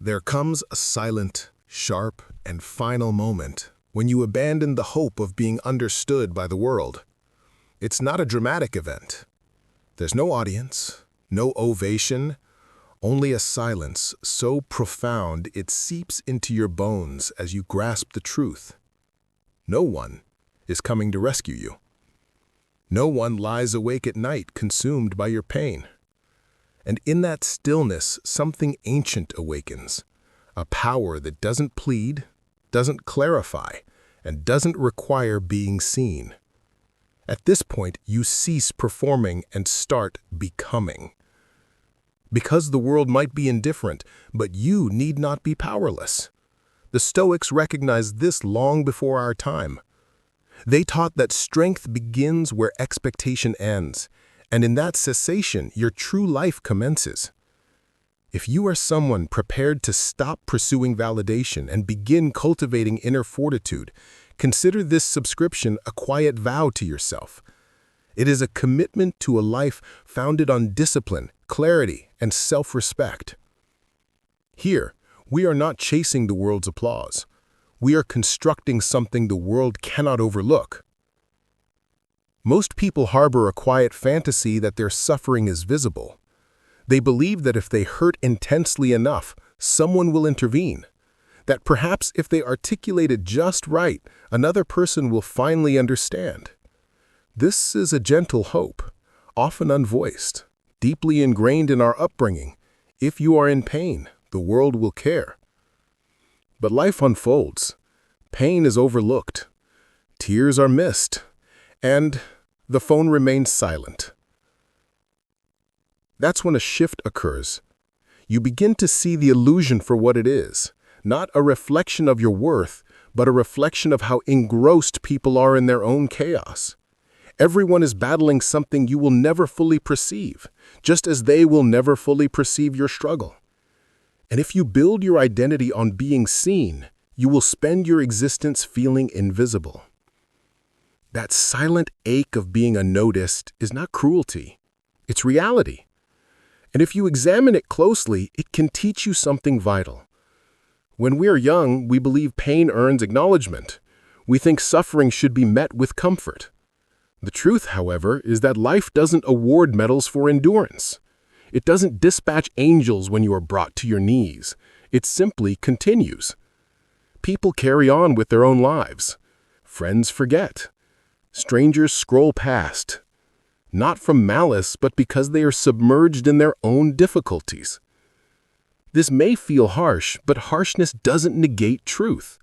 There comes a silent, sharp, and final moment when you abandon the hope of being understood by the world. It's not a dramatic event. There's no audience, no ovation, only a silence so profound it seeps into your bones as you grasp the truth. No one is coming to rescue you. No one lies awake at night consumed by your pain. And in that stillness, something ancient awakens, a power that doesn't plead, doesn't clarify, and doesn't require being seen. At this point, you cease performing and start becoming. Because the world might be indifferent, but you need not be powerless. The Stoics recognized this long before our time. They taught that strength begins where expectation ends, and in that cessation, your true life commences. If you are someone prepared to stop pursuing validation and begin cultivating inner fortitude, consider this subscription a quiet vow to yourself. It is a commitment to a life founded on discipline, clarity, and self-respect. Here, we are not chasing the world's applause. We are constructing something the world cannot overlook. Most people harbor a quiet fantasy that their suffering is visible. They believe that if they hurt intensely enough, someone will intervene. That perhaps if they articulate it just right, another person will finally understand. This is a gentle hope, often unvoiced, deeply ingrained in our upbringing. If you are in pain, the world will care. But life unfolds. Pain is overlooked. Tears are missed. And the phone remains silent. That's when a shift occurs. You begin to see the illusion for what it is, not a reflection of your worth, but a reflection of how engrossed people are in their own chaos. Everyone is battling something you will never fully perceive, just as they will never fully perceive your struggle. And if you build your identity on being seen, you will spend your existence feeling invisible. That silent ache of being unnoticed is not cruelty, it's reality. And if you examine it closely, it can teach you something vital. When we are young, we believe pain earns acknowledgement. We think suffering should be met with comfort. The truth, however, is that life doesn't award medals for endurance. It doesn't dispatch angels when you are brought to your knees. It simply continues. People carry on with their own lives. Friends forget. Strangers scroll past. Not from malice, but because they are submerged in their own difficulties. This may feel harsh, but harshness doesn't negate truth.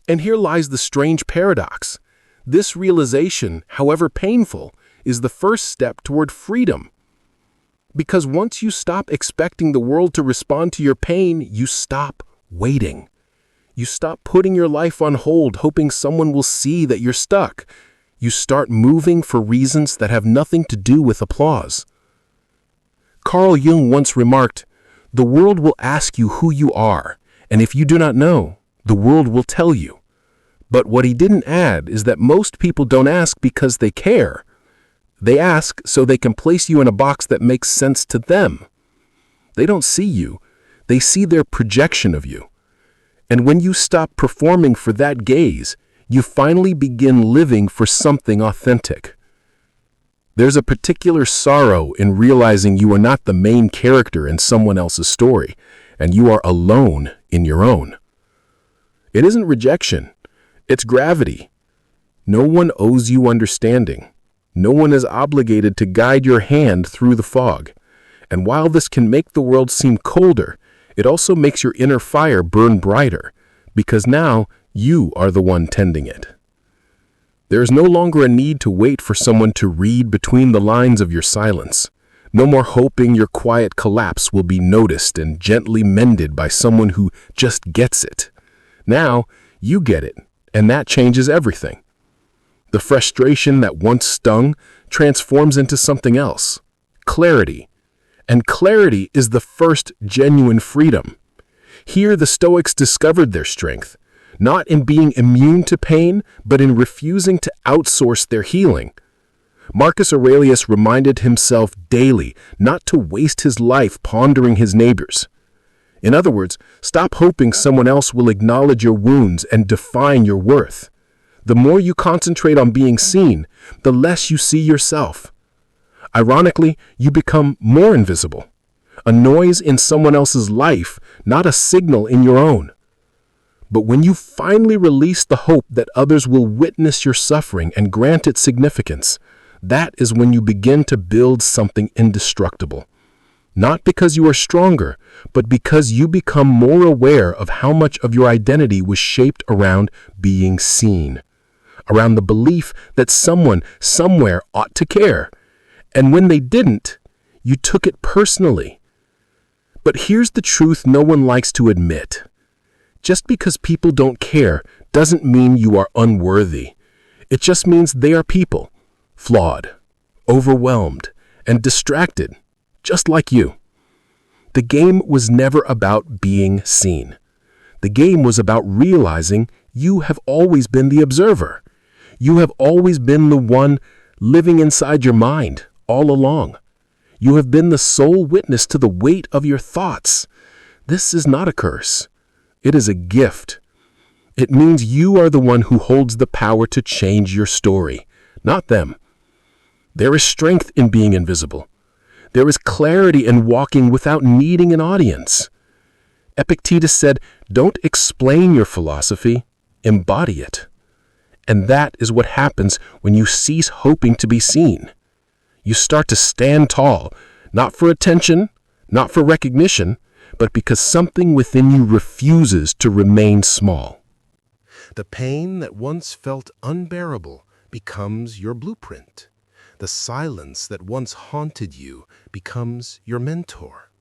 And here lies the strange paradox. This realization, however painful, is the first step toward freedom. Because once you stop expecting the world to respond to your pain, you stop waiting. You stop putting your life on hold, hoping someone will see that you're stuck. You start moving for reasons that have nothing to do with applause. Carl Jung once remarked, "The world will ask you who you are, and if you do not know, the world will tell you." But what he didn't add is that most people don't ask because they care. They ask so they can place you in a box that makes sense to them. They don't see you. They see their projection of you. And when you stop performing for that gaze, you finally begin living for something authentic. There's a particular sorrow in realizing you are not the main character in someone else's story, and you are alone in your own. It isn't rejection. It's gravity. No one owes you understanding. No one is obligated to guide your hand through the fog. And while this can make the world seem colder, it also makes your inner fire burn brighter, because now you are the one tending it. There is no longer a need to wait for someone to read between the lines of your silence. No more hoping your quiet collapse will be noticed and gently mended by someone who just gets it. Now, you get it, and that changes everything. The frustration that once stung transforms into something else, clarity. And clarity is the first genuine freedom. Here the Stoics discovered their strength, not in being immune to pain, but in refusing to outsource their healing. Marcus Aurelius reminded himself daily not to waste his life pondering his neighbors. In other words, stop hoping someone else will acknowledge your wounds and define your worth. The more you concentrate on being seen, the less you see yourself. Ironically, you become more invisible. A noise in someone else's life, not a signal in your own. But when you finally release the hope that others will witness your suffering and grant it significance, that is when you begin to build something indestructible. Not because you are stronger, but because you become more aware of how much of your identity was shaped around being seen, around the belief that someone, somewhere ought to care. And when they didn't, you took it personally. But here's the truth no one likes to admit. Just because people don't care doesn't mean you are unworthy. It just means they are people, flawed, overwhelmed, and distracted, just like you. The game was never about being seen. The game was about realizing you have always been the observer. You have always been the one living inside your mind all along. You have been the sole witness to the weight of your thoughts. This is not a curse. It is a gift. It means you are the one who holds the power to change your story, not them. There is strength in being invisible. There is clarity in walking without needing an audience. Epictetus said, "Don't explain your philosophy, embody it." And that is what happens when you cease hoping to be seen. You start to stand tall, not for attention, not for recognition, but because something within you refuses to remain small. The pain that once felt unbearable becomes your blueprint. The silence that once haunted you becomes your mentor.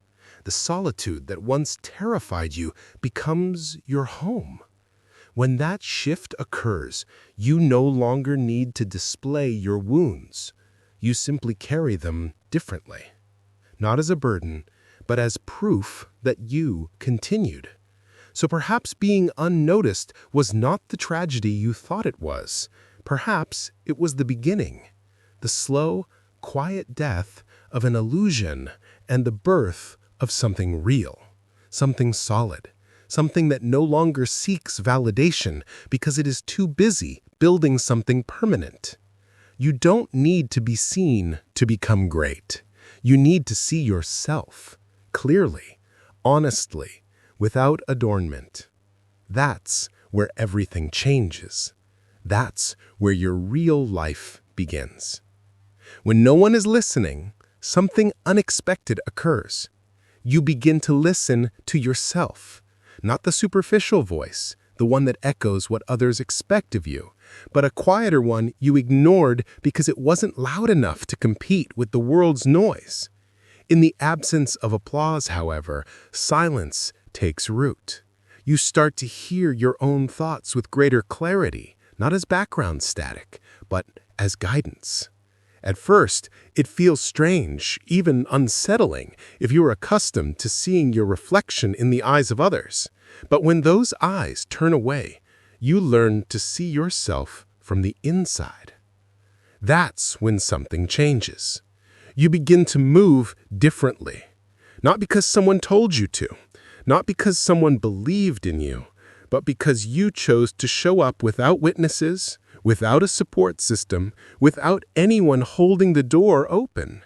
The solitude that once terrified you becomes your home. When that shift occurs, you no longer need to display your wounds. You simply carry them differently. Not as a burden, but as proof that you continued. So perhaps being unnoticed was not the tragedy you thought it was. Perhaps it was the beginning, the slow, quiet death of an illusion and the birth of something real, something solid, something that no longer seeks validation because it is too busy building something permanent. You don't need to be seen to become great. You need to see yourself clearly, honestly, without adornment. That's where everything changes. That's where your real life begins. When no one is listening, something unexpected occurs. You begin to listen to yourself, not the superficial voice, the one that echoes what others expect of you, but a quieter one you ignored because it wasn't loud enough to compete with the world's noise. In the absence of applause, however, silence takes root. You start to hear your own thoughts with greater clarity, not as background static, but as guidance. At first, it feels strange, even unsettling, if you're accustomed to seeing your reflection in the eyes of others. But when those eyes turn away, you learn to see yourself from the inside. That's when something changes. You begin to move differently. Not because someone told you to, not because someone believed in you, but because you chose to show up without witnesses, without a support system, without anyone holding the door open.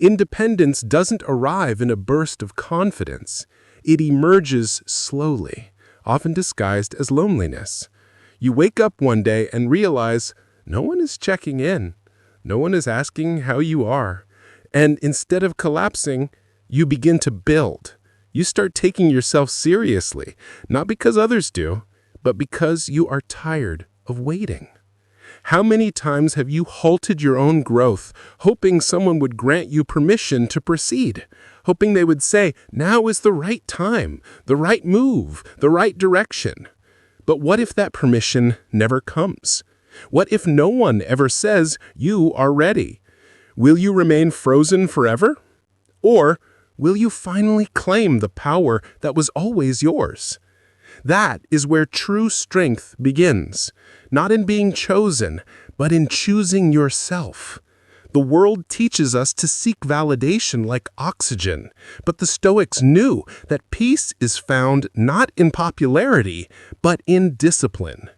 Independence doesn't arrive in a burst of confidence. It emerges slowly, often disguised as loneliness. You wake up one day and realize no one is checking in. No one is asking how you are. And instead of collapsing, you begin to build. You start taking yourself seriously, not because others do, but because you are tired of waiting. How many times have you halted your own growth, hoping someone would grant you permission to proceed, hoping they would say, now is the right time, the right move, the right direction? But what if that permission never comes? What if no one ever says you are ready? Will you remain frozen forever? Or will you finally claim the power that was always yours? That is where true strength begins, not in being chosen, but in choosing yourself. The world teaches us to seek validation like oxygen, but the Stoics knew that peace is found not in popularity, but in discipline.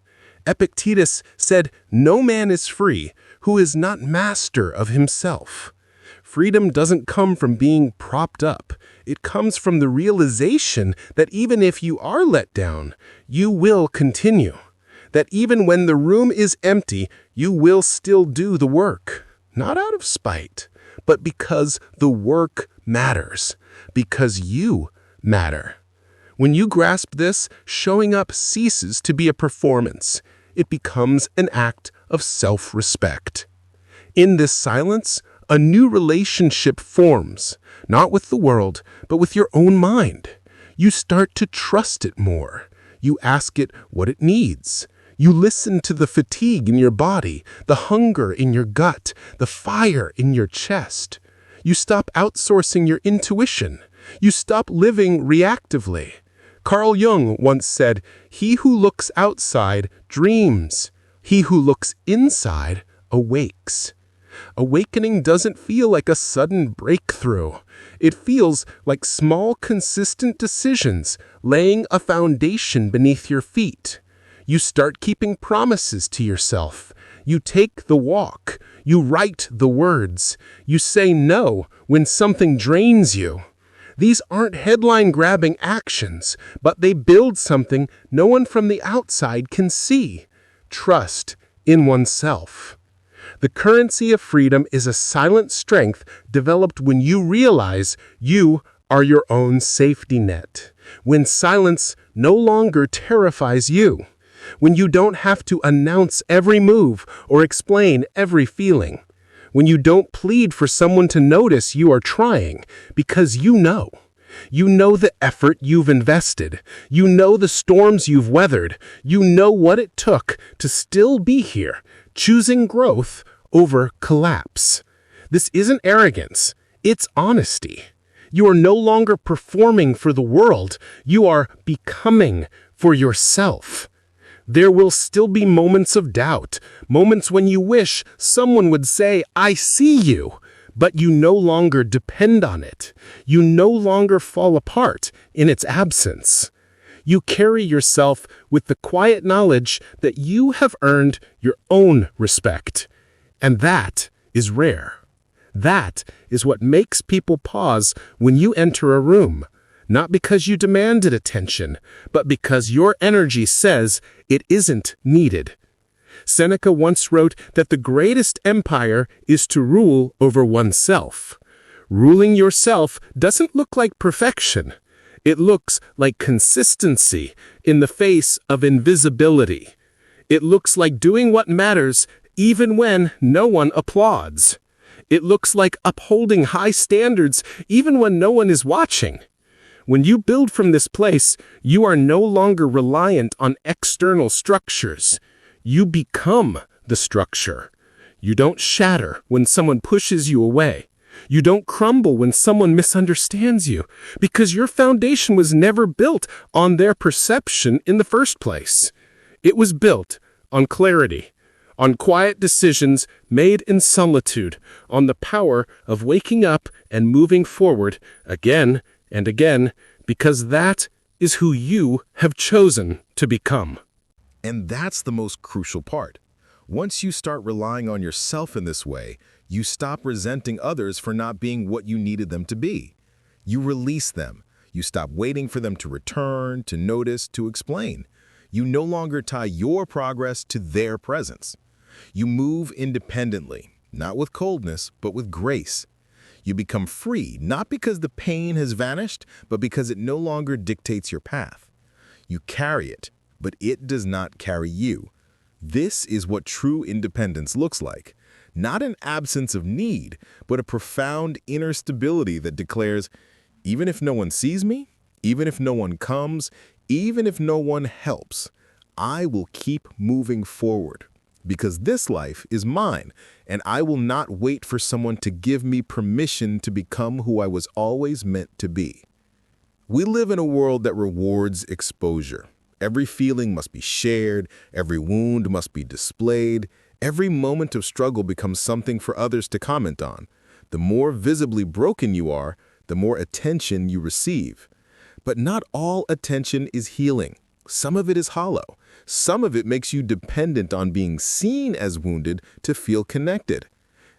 Epictetus said, "No man is free who is not master of himself." Freedom doesn't come from being propped up. It comes from the realization that even if you are let down, you will continue. That even when the room is empty, you will still do the work. Not out of spite, but because the work matters. Because you matter. When you grasp this, showing up ceases to be a performance. It becomes an act of self-respect. In this silence, a new relationship forms, not with the world, but with your own mind. You start to trust it more. You ask it what it needs. You listen to the fatigue in your body, the hunger in your gut, the fire in your chest. You stop outsourcing your intuition. You stop living reactively. Carl Jung once said, "He who looks outside dreams. He who looks inside awakes." Awakening doesn't feel like a sudden breakthrough. It feels like small, consistent decisions, laying a foundation beneath your feet. You start keeping promises to yourself. You take the walk. You write the words. You say no when something drains you. These aren't headline-grabbing actions, but they build something no one from the outside can see. Trust in oneself. The currency of freedom is a silent strength developed when you realize you are your own safety net. When silence no longer terrifies you. When you don't have to announce every move or explain every feeling. When you don't plead for someone to notice you are trying, because you know. You know the effort you've invested. You know the storms you've weathered. You know what it took to still be here, choosing growth over collapse. This isn't arrogance. It's honesty. You are no longer performing for the world. You are becoming for yourself. There will still be moments of doubt, moments when you wish someone would say, "I see you," but you no longer depend on it. You no longer fall apart in its absence. You carry yourself with the quiet knowledge that you have earned your own respect. And that is rare. That is what makes people pause when you enter a room. Not because you demanded attention, but because your energy says it isn't needed. Seneca once wrote that the greatest empire is to rule over oneself. Ruling yourself doesn't look like perfection. It looks like consistency in the face of invisibility. It looks like doing what matters even when no one applauds. It looks like upholding high standards even when no one is watching. When you build from this place, you are no longer reliant on external structures. You become the structure. You don't shatter when someone pushes you away. You don't crumble when someone misunderstands you, because your foundation was never built on their perception in the first place. It was built on clarity, on quiet decisions made in solitude, on the power of waking up and moving forward again and again, because that is who you have chosen to become. And that's the most crucial part. Once you start relying on yourself in this way, you stop resenting others for not being what you needed them to be. You release them. You stop waiting for them to return, to notice, to explain. You no longer tie your progress to their presence. You move independently, not with coldness, but with grace. You become free, not because the pain has vanished, but because it no longer dictates your path. You carry it, but it does not carry you. This is what true independence looks like. Not an absence of need, but a profound inner stability that declares, even if no one sees me, even if no one comes, even if no one helps, I will keep moving forward. Because this life is mine, and I will not wait for someone to give me permission to become who I was always meant to be. We live in a world that rewards exposure. Every feeling must be shared, every wound must be displayed, Every moment of struggle becomes something for others to comment on. The more visibly broken you are, the more attention you receive. But not all attention is healing. Some of it is hollow. Some of it makes you dependent on being seen as wounded to feel connected.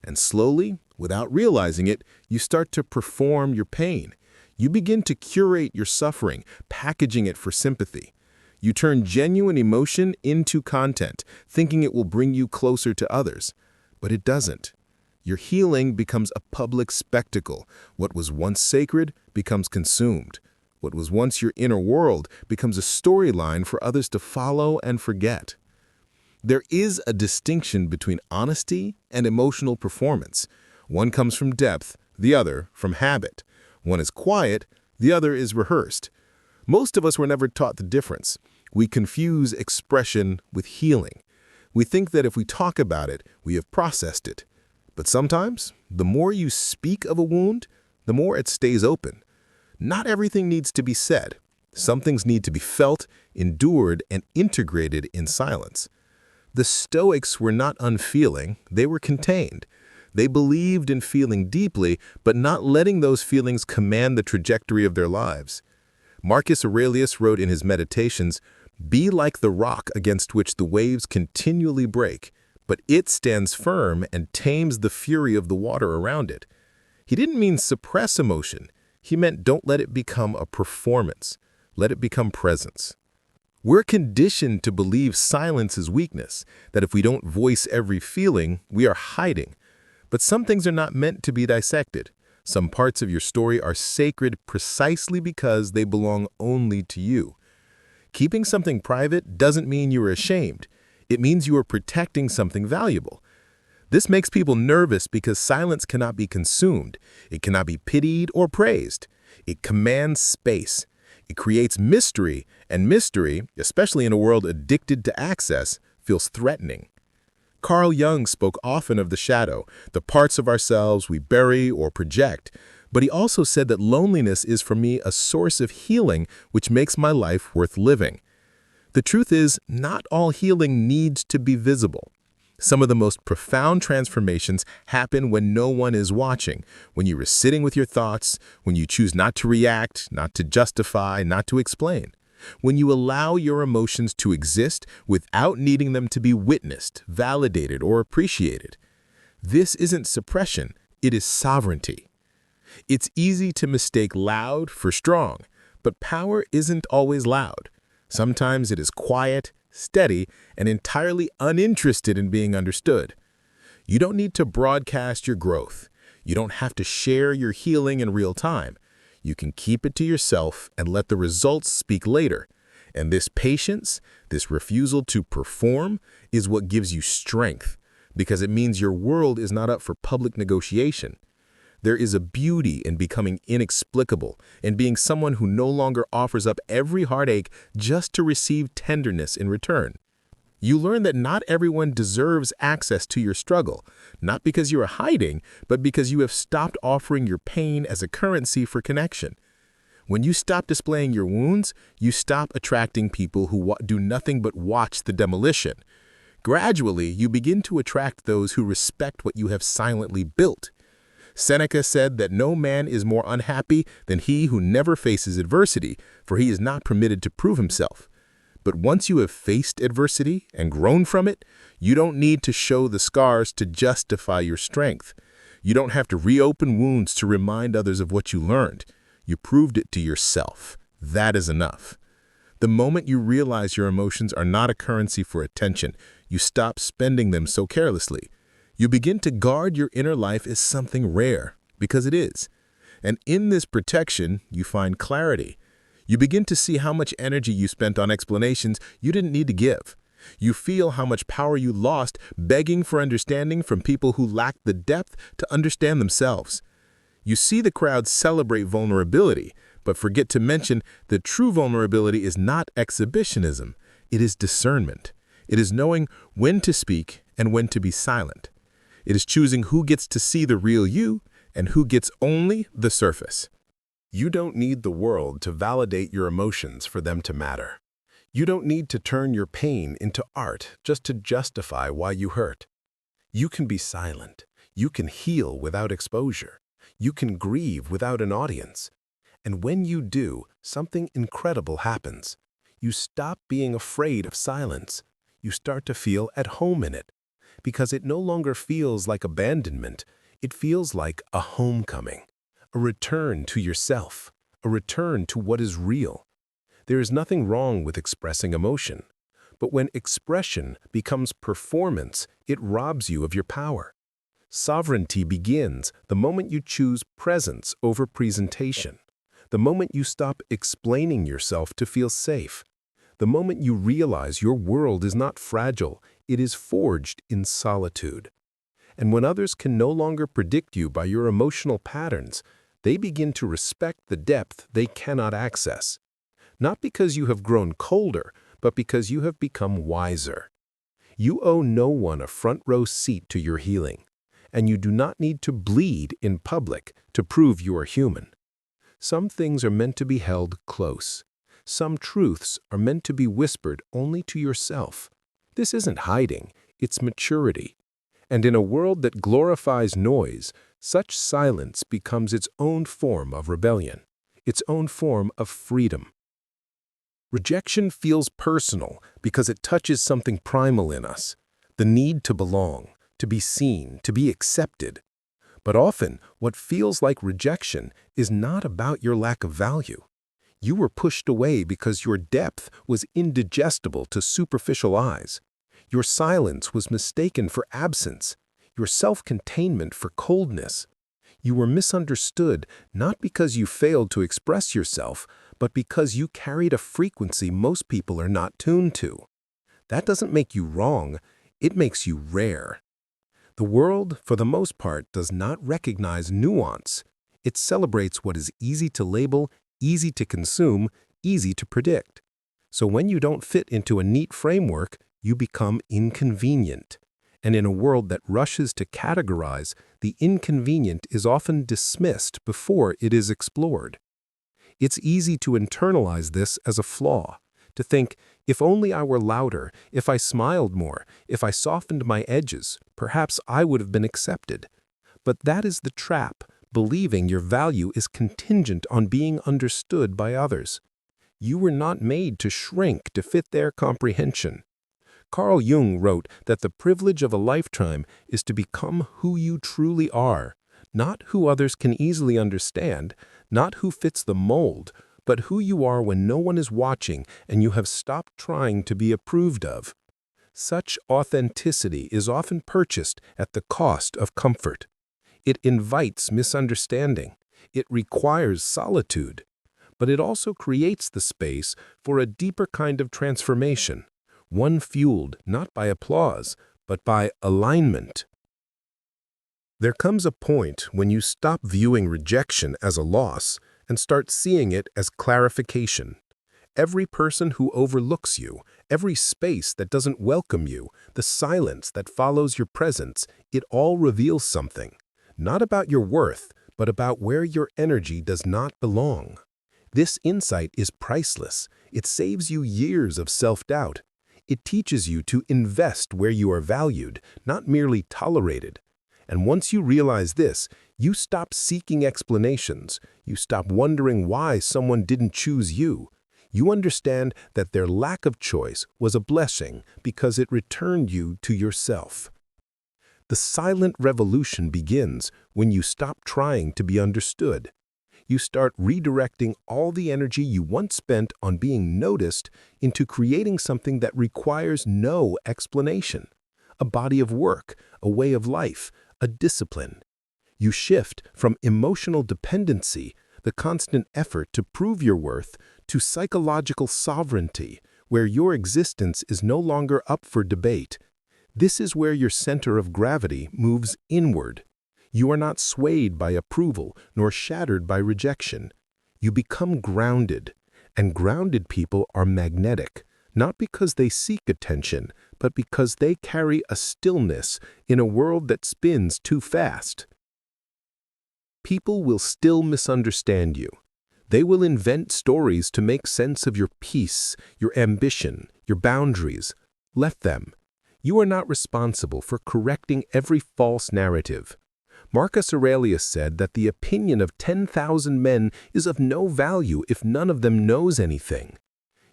And slowly, without realizing it, you start to perform your pain. You begin to curate your suffering, packaging it for sympathy. You turn genuine emotion into content, thinking it will bring you closer to others. But it doesn't. Your healing becomes a public spectacle. What was once sacred becomes consumed. What was once your inner world becomes a storyline for others to follow and forget. There is a distinction between honesty and emotional performance. One comes from depth, the other from habit. One is quiet, the other is rehearsed. Most of us were never taught the difference. We confuse expression with healing. We think that if we talk about it, we have processed it. But sometimes, the more you speak of a wound, the more it stays open. Not everything needs to be said. Some things need to be felt, endured, and integrated in silence. The Stoics were not unfeeling, they were contained. They believed in feeling deeply, but not letting those feelings command the trajectory of their lives. Marcus Aurelius wrote in his Meditations, "Be like the rock against which the waves continually break, but it stands firm and tames the fury of the water around it." He didn't mean suppress emotion. He meant don't let it become a performance. Let it become presence. We're conditioned to believe silence is weakness, that if we don't voice every feeling, we are hiding. But some things are not meant to be dissected. Some parts of your story are sacred precisely because they belong only to you. Keeping something private doesn't mean you are ashamed. It means you are protecting something valuable. This makes people nervous because silence cannot be consumed. It cannot be pitied or praised. It commands space. It creates mystery, and mystery, especially in a world addicted to access, feels threatening. Carl Jung spoke often of the shadow, the parts of ourselves we bury or project, but he also said that loneliness is for me a source of healing which makes my life worth living. The truth is, not all healing needs to be visible. Some of the most profound transformations happen when no one is watching, when you are sitting with your thoughts, when you choose not to react, not to justify, not to explain. When you allow your emotions to exist without needing them to be witnessed, validated, or appreciated. This isn't suppression, it is sovereignty. It's easy to mistake loud for strong, but power isn't always loud. Sometimes it is quiet, steady, and entirely uninterested in being understood. You don't need to broadcast your growth. You don't have to share your healing in real time. You can keep it to yourself and let the results speak later. And this patience, this refusal to perform, is what gives you strength, because it means your world is not up for public negotiation. There is a beauty in becoming inexplicable, in being someone who no longer offers up every heartache just to receive tenderness in return. You learn that not everyone deserves access to your struggle, not because you are hiding, but because you have stopped offering your pain as a currency for connection. When you stop displaying your wounds, you stop attracting people who do nothing but watch the demolition. Gradually, you begin to attract those who respect what you have silently built. Seneca said that no man is more unhappy than he who never faces adversity, for he is not permitted to prove himself. But once you have faced adversity and grown from it, you don't need to show the scars to justify your strength. You don't have to reopen wounds to remind others of what you learned. You proved it to yourself. That is enough. The moment you realize your emotions are not a currency for attention, you stop spending them so carelessly. You begin to guard your inner life as something rare, because it is. And in this protection, you find clarity. You begin to see how much energy you spent on explanations you didn't need to give. You feel how much power you lost begging for understanding from people who lack the depth to understand themselves. You see the crowd celebrate vulnerability, but forget to mention that true vulnerability is not exhibitionism. It is discernment. It is knowing when to speak and when to be silent. It is choosing who gets to see the real you and who gets only the surface. You don't need the world to validate your emotions for them to matter. You don't need to turn your pain into art just to justify why you hurt. You can be silent. You can heal without exposure. You can grieve without an audience. And when you do, something incredible happens. You stop being afraid of silence. You start to feel at home in it, because it no longer feels like abandonment. It feels like a homecoming, a return to yourself, a return to what is real. There is nothing wrong with expressing emotion, but when expression becomes performance, it robs you of your power. Sovereignty begins the moment you choose presence over presentation, the moment you stop explaining yourself to feel safe, the moment you realize your world is not fragile, it is forged in solitude. And when others can no longer predict you by your emotional patterns, they begin to respect the depth they cannot access. Not because you have grown colder, but because you have become wiser. You owe no one a front-row seat to your healing, and you do not need to bleed in public to prove you are human. Some things are meant to be held close. Some truths are meant to be whispered only to yourself. This isn't hiding, it's maturity. And in a world that glorifies noise, such silence becomes its own form of rebellion, its own form of freedom. Rejection feels personal because it touches something primal in us, the need to belong, to be seen, to be accepted. But often, what feels like rejection is not about your lack of value. You were pushed away because your depth was indigestible to superficial eyes. Your silence was mistaken for absence, your self-containment for coldness. You were misunderstood not because you failed to express yourself, but because you carried a frequency most people are not tuned to. That doesn't make you wrong, it makes you rare. The world, for the most part, does not recognize nuance. It celebrates what is easy to label, easy to consume, easy to predict. So when you don't fit into a neat framework, you become inconvenient. And in a world that rushes to categorize, the inconvenient is often dismissed before it is explored. It's easy to internalize this as a flaw, to think, if only I were louder, if I smiled more, if I softened my edges, perhaps I would have been accepted. But that is the trap, believing your value is contingent on being understood by others. You were not made to shrink to fit their comprehension. Carl Jung wrote that the privilege of a lifetime is to become who you truly are, not who others can easily understand, not who fits the mold, but who you are when no one is watching and you have stopped trying to be approved of. Such authenticity is often purchased at the cost of comfort. It invites misunderstanding. It requires solitude. But it also creates the space for a deeper kind of transformation, one fueled not by applause, but by alignment. There comes a point when you stop viewing rejection as a loss and start seeing it as clarification. Every person who overlooks you, every space that doesn't welcome you, the silence that follows your presence, it all reveals something. Not about your worth, but about where your energy does not belong. This insight is priceless. It saves you years of self-doubt. It teaches you to invest where you are valued, not merely tolerated. And once you realize this, you stop seeking explanations. You stop wondering why someone didn't choose you. You understand that their lack of choice was a blessing because it returned you to yourself. The silent revolution begins when you stop trying to be understood. You start redirecting all the energy you once spent on being noticed into creating something that requires no explanation. A body of work, a way of life, a discipline. You shift from emotional dependency, the constant effort to prove your worth, to psychological sovereignty, where your existence is no longer up for debate. This is where your center of gravity moves inward. You are not swayed by approval nor shattered by rejection. You become grounded, and grounded people are magnetic, not because they seek attention, but because they carry a stillness in a world that spins too fast. People will still misunderstand you. They will invent stories to make sense of your peace, your ambition, your boundaries. Let them. You are not responsible for correcting every false narrative. Marcus Aurelius said that the opinion of 10,000 men is of no value if none of them knows anything.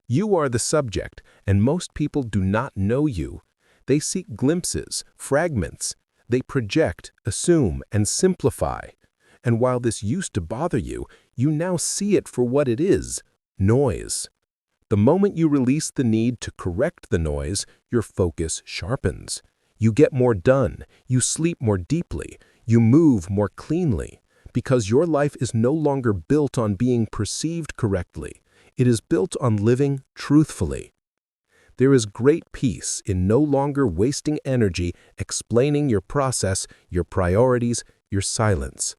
You are the subject, and most people do not know you. They seek glimpses, fragments. They project, assume, and simplify. And while this used to bother you, you now see it for what it is: noise. The moment you release the need to correct the noise, your focus sharpens. You get more done, you sleep more deeply, you move more cleanly, because your life is no longer built on being perceived correctly. It is built on living truthfully. There is great peace in no longer wasting energy explaining your process, your priorities, your silence.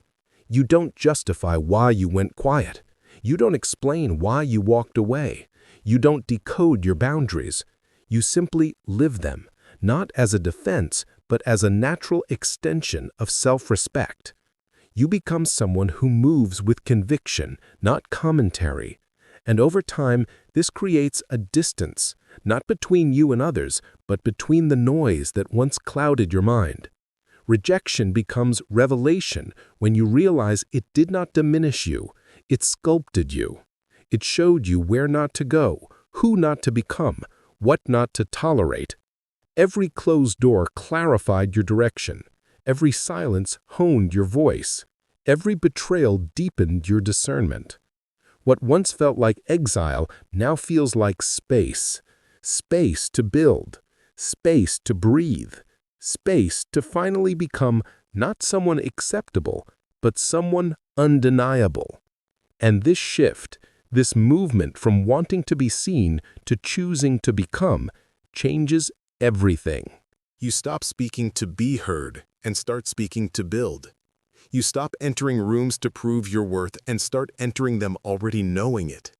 You don't justify why you went quiet. You don't explain why you walked away. You don't decode your boundaries. You simply live them, not as a defense, but as a natural extension of self-respect. You become someone who moves with conviction, not commentary. And over time, this creates a distance, not between you and others, but between the noise that once clouded your mind. Rejection becomes revelation when you realize it did not diminish you, it sculpted you. It showed you where not to go, who not to become, what not to tolerate. Every closed door clarified your direction. Every silence honed your voice. Every betrayal deepened your discernment. What once felt like exile now feels like space. Space to build. Space to breathe. Space to finally become not someone acceptable, but someone undeniable. And this shift, this movement from wanting to be seen to choosing to become, changes everything. You stop speaking to be heard and start speaking to build. You stop entering rooms to prove your worth and start entering them already knowing it.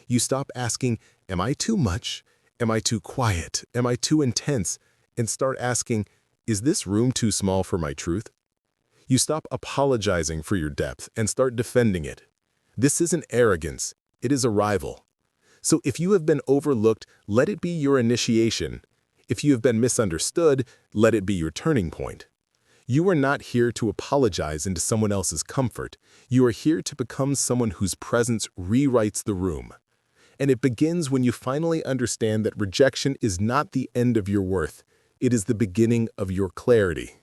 You stop asking, am I too much? Am I too quiet? Am I too intense? And start asking, is this room too small for my truth? You stop apologizing for your depth and start defending it. This isn't arrogance, it is arrival. So if you have been overlooked, let it be your initiation. If you have been misunderstood, let it be your turning point. You are not here to apologize into someone else's comfort. You are here to become someone whose presence rewrites the room. And it begins when you finally understand that rejection is not the end of your worth. It is the beginning of your clarity.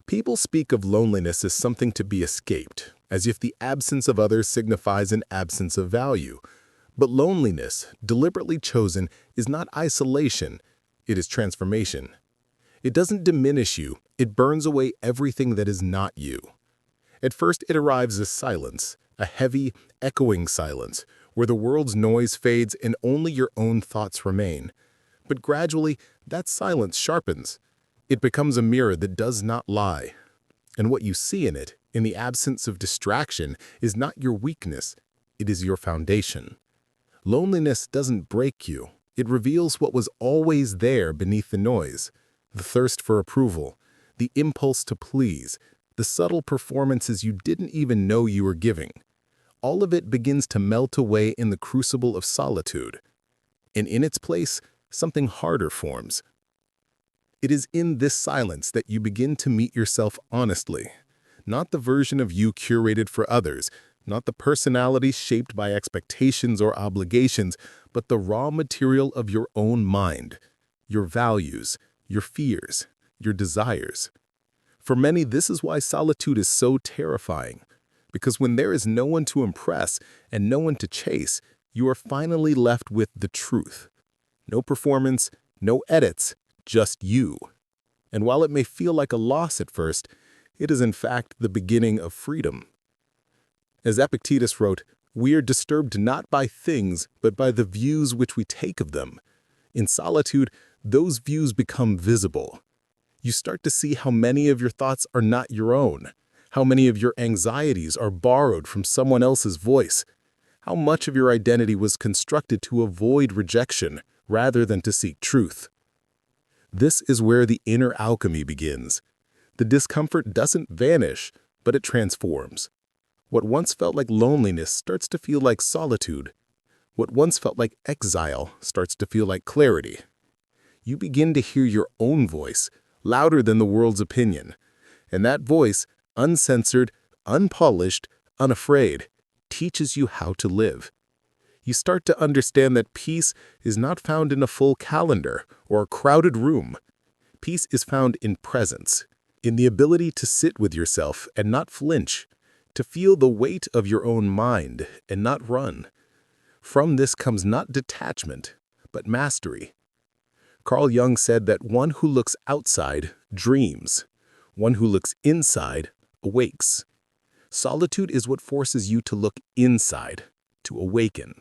People speak of loneliness as something to be escaped, as if the absence of others signifies an absence of value. But loneliness, deliberately chosen, is not isolation, it is transformation. It doesn't diminish you, it burns away everything that is not you. At first it arrives as silence, a heavy, echoing silence, where the world's noise fades and only your own thoughts remain. But gradually, that silence sharpens. It becomes a mirror that does not lie. And what you see in it, in the absence of distraction, is not your weakness, it is your foundation. Loneliness doesn't break you. It reveals what was always there beneath the noise. The thirst for approval, the impulse to please, the subtle performances you didn't even know you were giving. All of it begins to melt away in the crucible of solitude. And in its place, something harder forms. It is in this silence that you begin to meet yourself honestly. Not the version of you curated for others, not the personality shaped by expectations or obligations, but the raw material of your own mind, your values, your fears, your desires. For many, this is why solitude is so terrifying. Because when there is no one to impress and no one to chase, you are finally left with the truth. No performance, no edits, just you. And while it may feel like a loss at first, it is in fact the beginning of freedom. As Epictetus wrote, we are disturbed not by things, but by the views which we take of them. In solitude, those views become visible. You start to see how many of your thoughts are not your own, how many of your anxieties are borrowed from someone else's voice, how much of your identity was constructed to avoid rejection rather than to seek truth. This is where the inner alchemy begins. The discomfort doesn't vanish, but it transforms. What once felt like loneliness starts to feel like solitude. What once felt like exile starts to feel like clarity. You begin to hear your own voice, louder than the world's opinion. And that voice, uncensored, unpolished, unafraid, teaches you how to live. You start to understand that peace is not found in a full calendar or a crowded room. Peace is found in presence, in the ability to sit with yourself and not flinch, to feel the weight of your own mind and not run. From this comes not detachment, but mastery. Carl Jung said that one who looks outside dreams. One who looks inside awakes. Solitude is what forces you to look inside, to awaken.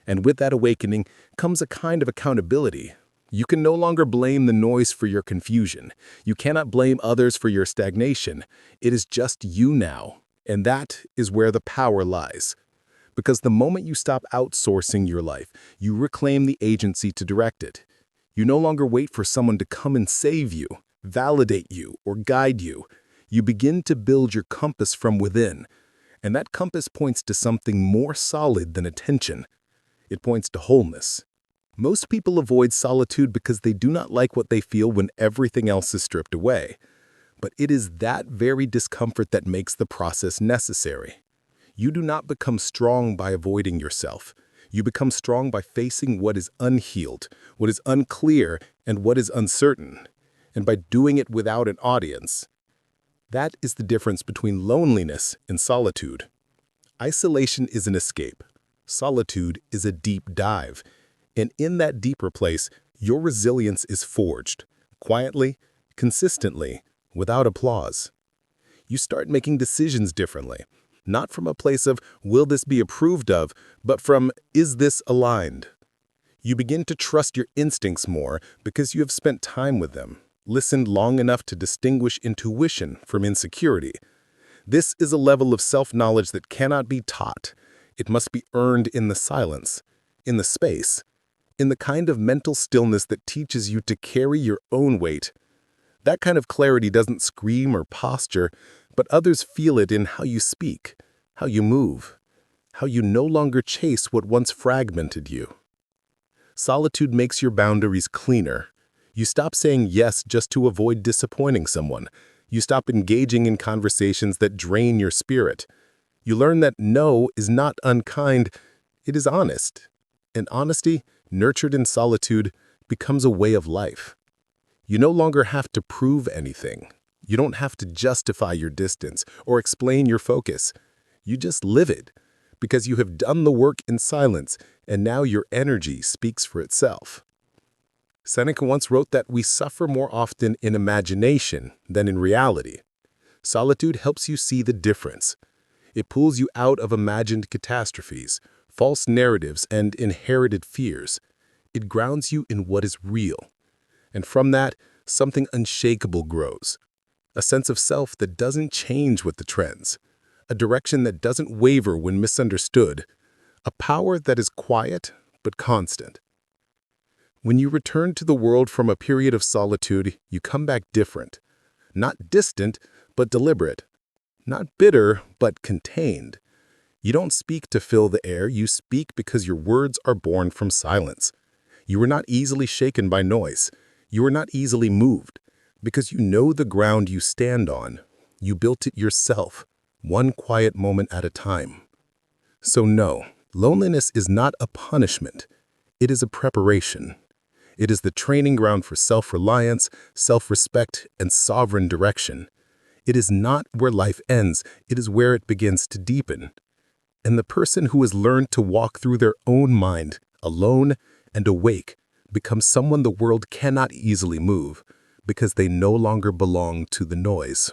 And with that awakening comes a kind of accountability. You can no longer blame the noise for your confusion. You cannot blame others for your stagnation. It is just you now, and that is where the power lies. Because the moment you stop outsourcing your life, you reclaim the agency to direct it. You no longer wait for someone to come and save you, validate you, or guide you. You begin to build your compass from within, and that compass points to something more solid than attention. It points to wholeness. Most people avoid solitude because they do not like what they feel when everything else is stripped away. But it is that very discomfort that makes the process necessary. You do not become strong by avoiding yourself. You become strong by facing what is unhealed, what is unclear, and what is uncertain, and by doing it without an audience. That is the difference between loneliness and solitude. Isolation is an escape. Solitude is a deep dive. And in that deeper place, your resilience is forged, quietly, consistently, without applause. You start making decisions differently. Not from a place of, will this be approved of, but from, is this aligned? You begin to trust your instincts more because you have spent time with them, listened long enough to distinguish intuition from insecurity. This is a level of self-knowledge that cannot be taught. It must be earned in the silence, in the space, in the kind of mental stillness that teaches you to carry your own weight. That kind of clarity doesn't scream or posture, but others feel it in how you speak, how you move, how you no longer chase what once fragmented you. Solitude makes your boundaries cleaner. You stop saying yes just to avoid disappointing someone. You stop engaging in conversations that drain your spirit. You learn that no is not unkind, it is honest. And honesty, nurtured in solitude, becomes a way of life. You no longer have to prove anything. You don't have to justify your distance or explain your focus. You just live it, because you have done the work in silence, and now your energy speaks for itself. Seneca once wrote that we suffer more often in imagination than in reality. Solitude helps you see the difference. It pulls you out of imagined catastrophes, false narratives, and inherited fears. It grounds you in what is real. And from that, something unshakable grows. A sense of self that doesn't change with the trends. A direction that doesn't waver when misunderstood. A power that is quiet but constant. When you return to the world from a period of solitude, you come back different. Not distant, but deliberate. Not bitter, but contained. You don't speak to fill the air, you speak because your words are born from silence. You are not easily shaken by noise. You are not easily moved, because you know the ground you stand on. You built it yourself, one quiet moment at a time. So no, loneliness is not a punishment. It is a preparation. It is the training ground for self-reliance, self-respect, and sovereign direction. It is not where life ends, it is where it begins to deepen. And the person who has learned to walk through their own mind, alone and awake, becomes someone the world cannot easily move, because they no longer belong to the noise.